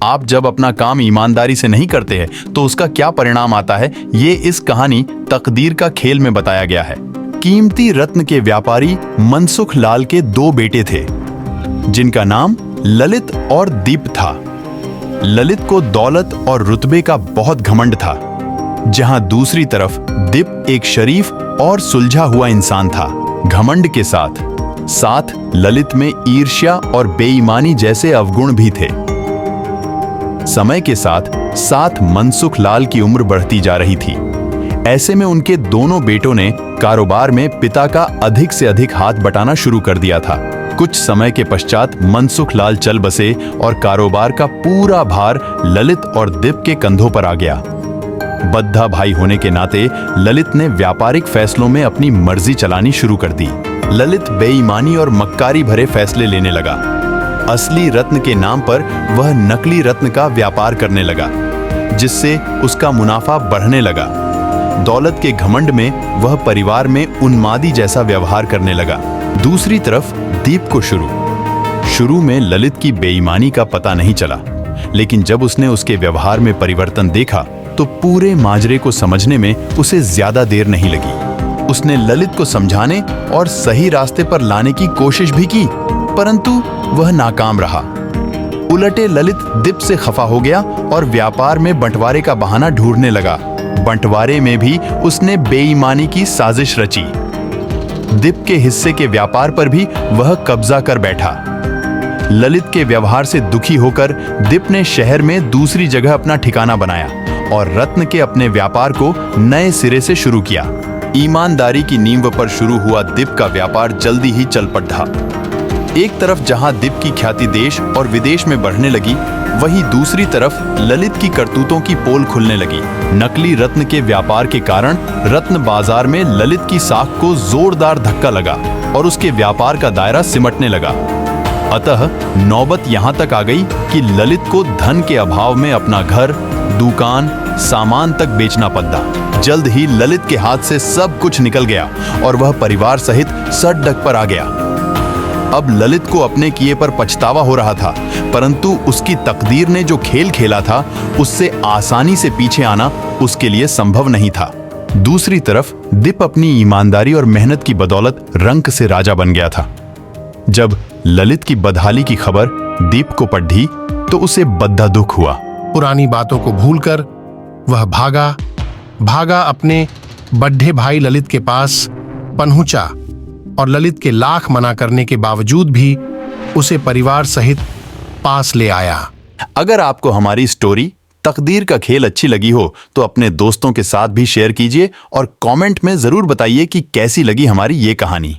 आप जब अपना काम ईमानदारी से नहीं करते हैं तो उसका क्या परिणाम आता है, ये इस कहानी तकदीर का खेल में बताया गया है। कीमती रत्न के व्यापारी मनसुख लाल के 2 बेटे थे, जिनका नाम ललित और दीप था। ललित को दौलत और रुतबे का बहुत घमंड था, जहां दूसरी तरफ दीप एक शरीफ और सुलझा हुआ इंसान था। घमंड के साथ ललित में ईर्ष्या और बेईमानी जैसे अवगुण भी थे। समय के साथ मनसुख लाल की उम्र बढ़ती जा रही थी। ऐसे में उनके दोनों बेटों ने कारोबार में पिता का अधिक से अधिक हाथ बटाना शुरू कर दिया था। कुछ समय के पश्चात मनसुख लाल चल बसे और कारोबार का पूरा भार ललित और दीप के कंधों पर आ गया। बद्धा भाई होने के नाते ललित ने व्यापारिक फैसलों में अपनी मर्जी चलानी शुरू कर दी। ललित बेईमानी और मक्कारी भरे फैसले लेने लगा। असली रत्न के नाम पर वह नकली रत्न का व्यापार करने लगा, जिससे उसका मुनाफा बढ़ने लगा। दौलत के घमंड में वह परिवार में उन्मादी जैसा व्यवहार करने लगा। दूसरी तरफ दीप को शुरू में ललित की बेईमानी का पता नहीं चला, लेकिन जब उसने उसके व्यवहार में परिवर्तन देखा तो पूरे माजरे को समझने में उसे ज्यादा देर नहीं लगी। उसने ललित को समझाने और सही रास्ते पर लाने की कोशिश भी की, परंतु वह नाकाम रहा। उलटे ललित दीप से खफा हो गया और व्यापार में बंटवारे का बहाना ढूंढने लगा। बंटवारे में भी उसने बेईमानी की साजिश रची। दीप के हिस्से के व्यापार पर भी वह कब्जा कर बैठा। ललित के व्यवहार से दुखी होकर दीप ने शहर में दूसरी जगह अपना ठिकाना बनाया और रत्न के अपने व्यापार को नए सिरे से शुरू किया। ईमानदारी की नींव पर शुरू हुआ दीप का व्यापार जल्दी ही चल पड़ा। एक तरफ जहां दीप की ख्याति देश और विदेश में बढ़ने लगी, वहीं दूसरी तरफ ललित की करतूतों की पोल खुलने लगी। नकली रत्न के व्यापार के कारण रत्न बाजार में ललित की साख को जोरदार धक्का लगा और उसके व्यापार का दायरा सिमटने लगा। अतः नौबत यहां तक आ गई कि ललित को धन के अभाव में अपना घर, दुकान, सामान तक बेचना पड़ा। जल्द ही ललित के हाथ से सब कुछ निकल गया और वह परिवार सहित सड़क पर आ गया। अब ललित को अपने किए पर पछतावा हो रहा था, परंतु उसकी तकदीर ने जो खेल खेला था उससे आसानी से पीछे आना उसके लिए संभव नहीं था। दूसरी तरफ दीप अपनी ईमानदारी और मेहनत की बदौलत रंक से राजा बन गया था। जब ललित की बदहाली की खबर दीप को पड़ी तो उसे बद्धा दुख हुआ। पुरानी बातों को भूलकर वह भागा अपने बड्ढे भाई ललित के पास पहुंचा और ललित के लाख मना करने के बावजूद भी उसे परिवार सहित पास ले आया। अगर आपको हमारी स्टोरी तकदीर का खेल अच्छी लगी हो तो अपने दोस्तों के साथ भी शेयर कीजिए और कमेंट में जरूर बताइए कि कैसी लगी हमारी ये कहानी।